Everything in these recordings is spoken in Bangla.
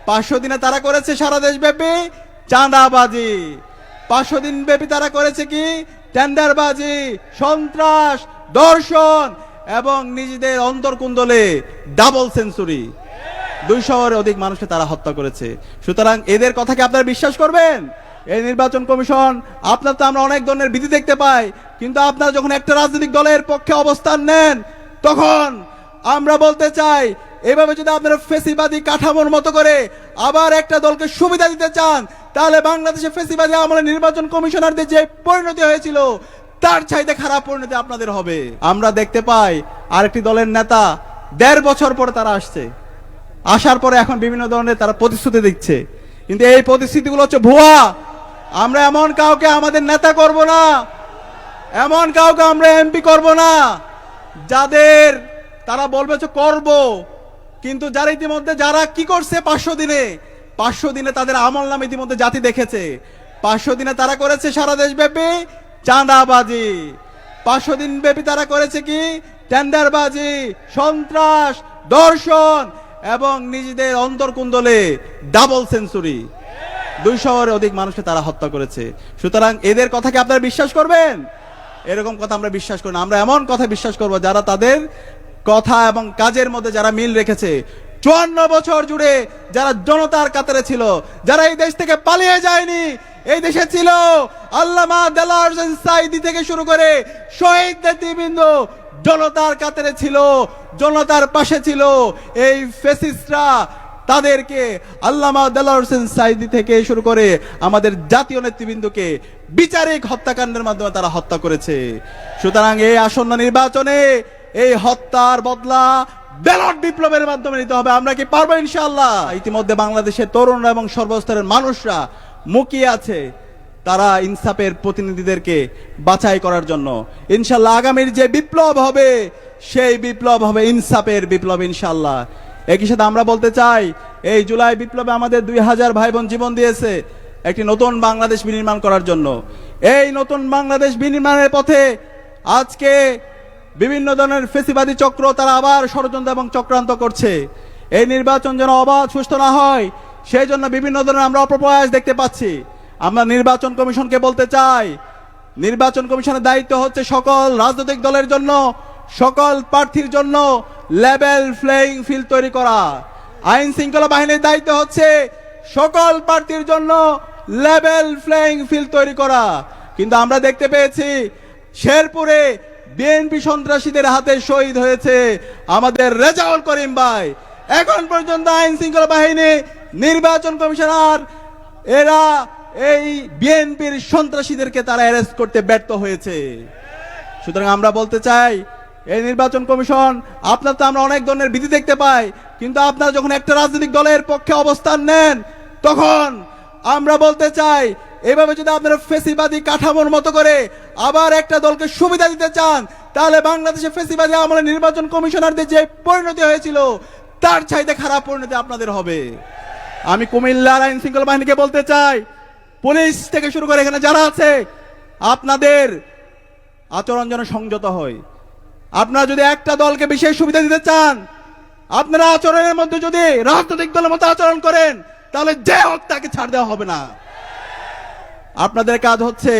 500 দিনে তারা করেছে সারা দেশব্যাপী চাঁদাবাজি। 500 দিন ব্যাপী তারা করেছে কি টেন্ডারবাজি, সন্ত্রাস, ধর্ষণ এবং নিজেদের অন্তর্কুণ্ডলে ডাবল সেঞ্চুরি। 200-এর অধিক মানুষকে তারা হত্যা করেছে। সুতরাং এদের কথা কি আপনারা বিশ্বাস করবেন? এই নির্বাচন কমিশন, আপনার তো আমরা অনেক ধরনের বিধি দেখতে পাই, কিন্তু আপনারা যখন একটা রাজনৈতিক দলের পক্ষে অবস্থান নেন তখন আমরা বলতে চাই, এভাবে যদি আপনারা ফেসিবাদী কাঠামোর মতো করে আবার একটা দলকে সুবিধা দিতে চান, তাহলে বাংলাদেশে ফেসিবাদী আমলে নির্বাচন কমিশনারদের যে পরিণতি হয়েছিল তার চাইতে খারাপ পরিণতি আপনাদের হবে। আমরা দেখতে পাই আরেকটি দলের নেতা 1.5 বছর পরে তারা আসছে, আসার পরে এখন বিভিন্ন ধরনের তারা প্রতিশ্রুতি দিচ্ছে, কিন্তু এই প্রতিশ্রুতিগুলো হচ্ছে ভুয়া। আমরা এমন কাউকে আমাদের নেতা করব না, এমন কাউকে আমরা এমপি করব না যাদের তারা বলবে যে করব, কিন্তু যারা ইতিমধ্যে যারা কি করছে 500 দিনে তাদের আমল নাম ইতিমধ্যে জাতি দেখেছে। 500 দিনে তারা করেছে সারা দেশব্যাপী চাঁদাবাজি। 500 দিন ব্যাপী তারা করেছে কি টেন্ডারবাজি, সন্ত্রাস, ধর্ষণ এবং নিজেদের অন্তর্কুণ্ডলে ডাবল সেঞ্চুরি। 200-এর অধিক মানুষকে তারা হত্যা করেছে। সুতরাং এদের কথা কি আপনারা বিশ্বাস করবেন? এরকম কথা আমরা বিশ্বাস করি না। আমরা এমন কথা বিশ্বাস করব যারা তাদের কথা এবং কাজের মধ্যে যারা মিল রেখেছে। 54 বছর জুড়ে যারা জনতার কাতারে ছিল, যারা এই দেশ থেকে পালিয়ে যায়নি, এই দেশে ছিল আল্লামা দেলোয়ার হোসেন সাঈদী থেকে শুরু করে শহীদ নেতৃবৃন্দ জনতার কাতারে ছিল, জনতার পাশে ছিল। এই ফ্যাসিস্টরা তাদেরকে আল্লামা দেলোয়ার হোসেন সাঈদী থেকে শুরু করে আমাদের জাতীয় নেতৃবৃন্দকে বিচারিক হত্যাকাণ্ডের মাধ্যমে তারা হত্যা করেছে। সুতরাং এই আসন্ন নির্বাচনে এই হত্যার বদলা ব্যালট বিপ্লবের মাধ্যমে নিতে হবে। আমরা কি পারবো ইনশাআল্লাহ? ইতিমধ্যে বাংলাদেশের তরুণরা এবং সর্বস্তরের মানুষরা মুখিয়ে আছে তারা ইনসাফের প্রতিনিধিদেরকে বাছাই করার জন্য। ইনশাআল্লাহ আগামীর যে বিপ্লব হবে সেই বিপ্লব হবে ইনসাফের বিপ্লব ইনশাআল্লাহ। একই সাথে আমরা বলতে চাই, এই জুলাই বিপ্লবে আমাদের 2000 ভাই বোন জীবন দিয়েছে একটি নতুন বাংলাদেশ বিনির্মাণ করার জন্য। এই নতুন বাংলাদেশ বিনির্মাণের পথে আজকে বিভিন্ন ধরনের ফেসিবাদী চক্র তারা আবার ষড়যন্ত্র এবং চক্রান্ত করছে। এই নির্বাচন যেন অবাধ সুষ্ঠু না হয় সেই জন্য বিভিন্ন ধরনের আমরা অপপ্রয়াস দেখতে পাচ্ছি। আমরা নির্বাচন কমিশনকে বলতে চাই, নির্বাচন কমিশনের দায়িত্ব হচ্ছে সকল রাজনৈতিক দলের জন্য, সকল প্রার্থীর জন্য লেভেল প্লেইং ফিল্ড তৈরি করা। আইন শৃঙ্খলা বাহিনীর দায়িত্ব হচ্ছে সকল প্রার্থীর জন্য লেভেল প্লেইং ফিল্ড তৈরি করা। কিন্তু আমরা দেখতে পেয়েছি শেরপুরে বিএনপি সন্ত্রাসীদের হাতে শহীদ হয়েছে আমাদের রেজাউল করিম ভাই। এখন পর্যন্ত আইন শৃঙ্খলা বাহিনী, নির্বাচন কমিশনার এরা এই বিএনপির সন্ত্রাসীদেরকে তারা অ্যারেস্ট করতে ব্যর্থ হয়েছে। সুতরাং আমরা বলতে চাই, এই নির্বাচন কমিশন, আপনার তো আমরা অনেক ধরনের বিধি দেখতে পাই, কিন্তু আপনারা যখন একটা রাজনৈতিক দলের পক্ষে অবস্থান নেন তখন আমরা বলতে চাই, এভাবে যদি আপনারা ফেসিবাদী কাঠামোর মতো করে আবার একটা দলকে সুবিধা দিতে চান, তাহলে বাংলাদেশে ফেসিবাদী আমলে নির্বাচন কমিশনারদের যে পরিণতি হয়েছিল তার চাইতে খারাপ পরিণতি আপনাদের হবে। আমি কুমিল্লার আইন শৃঙ্খলা বাহিনীকে বলতে চাই, পুলিশ থেকে শুরু করে এখানে যারা আছে, আপনাদের আচরণ যেন সংযত হয়। আপনারা যদি একটা দলকে বিশেষ সুবিধা দিতে চান, আপনারা আচরণের মধ্যে যদি রাজনৈতিক দলের মতো আচরণ করেন, তাহলে যে হোক তাকে ছাড় দেওয়া হবে না। আপনাদের কাজ হচ্ছে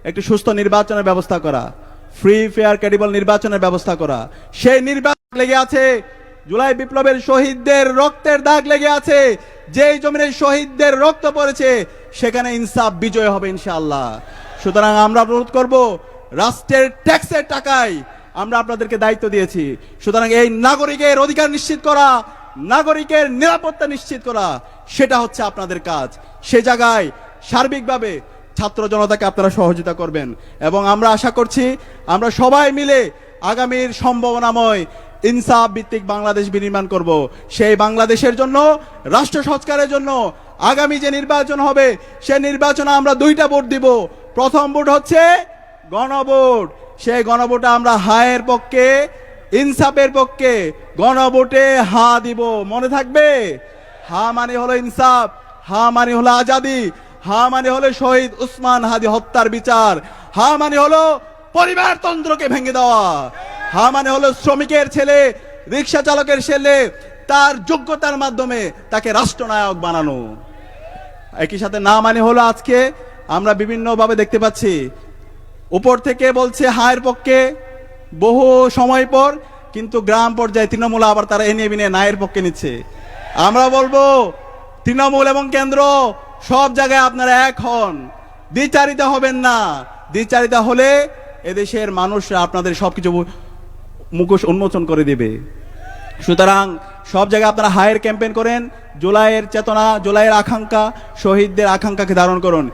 একটি সুস্থ নির্বাচনের ব্যবস্থা করা, ফ্রি ফেয়ার ক্রেডিবল নির্বাচনের ব্যবস্থা করা। সেই নির্বাচন লেগে আছে, জুলাই বিপ্লবের শহীদদের রক্তের দাগ লেগে আছে। যেই জমিনে শহীদদের রক্ত পড়েছে সেখানে ইনসাফ বিজয় হবে ইনশাআল্লাহ। সুতরাং আমরা অনুরোধ করব, রাষ্ট্রের ট্যাক্সের টাকায় আমরা আপনাদেরকে দায়িত্ব দিয়েছি। সুতরাং এই নাগরিকের অধিকার নিশ্চিত করা, নাগরিকের নিরাপত্তা নিশ্চিত করা, সেটা হচ্ছে আপনাদের কাজ। সে জায়গায় সার্বিকভাবে ছাত্র জনতাকে আপনারা সহযোগিতা করবেন এবং আমরা আশা করছি আমরা সবাই মিলে আগামীর সম্ভাবনাময় ইনসাফ ভিত্তিক বাংলাদেশ বিনির্মাণ করব। সেই বাংলাদেশের জন্য, রাষ্ট্র সংস্কারের জন্য আগামী যে নির্বাচন হবে সেই নির্বাচনে আমরা 2টা ভোট দিব। প্রথম ভোট হচ্ছে গণভোট। সেই গণভোটে আমরা হায়ের পক্ষে, ইনসাফের পক্ষে। গণভোটে হা দিব, মনে থাকবে? হা মানে হলো ইনসাফ, হা মানে হলো আজাদি, হা মানে হলো শহীদ উসমান হাদি হত্যার বিচার, হা মানে হলো পরিবারতন্ত্রকে ভেঙে দেওয়া, হা মানে হলো শ্রমিকের ছেলে, রিক্সা চালকের ছেলে তার যোগ্যতার মাধ্যমে তাকে রাষ্ট্রনায়ক বানানো। একই সাথে না মানে হলো আজকে আমরা বিভিন্নভাবে দেখতে পাচ্ছি, উপর থেকে বলছে হায়ের পক্ষে বহু সময় পর, কিন্তু গ্রাম পর্যায়ে তৃণমূল আবার তারা এনে বিনে নায়ের পক্ষে নিচ্ছে। আমরা বলবো তৃণমূল এবং কেন্দ্র সব জায়গায় আপনারা এক হন, দ্বিচারিতা হবেন না। দ্বিচারিতা হলে এদেশের মানুষরা আপনাদের সবকিছু মুখোশ উন্মোচন করে দেবে। সুতরাং সব জায়গায় আপনারা হায়ার ক্যাম্পেইন করেন, জুলাইয়ের চেতনা, জুলাইয়ের আকাঙ্ক্ষা, শহীদদের আকাঙ্ক্ষাকে ধারণ করুন।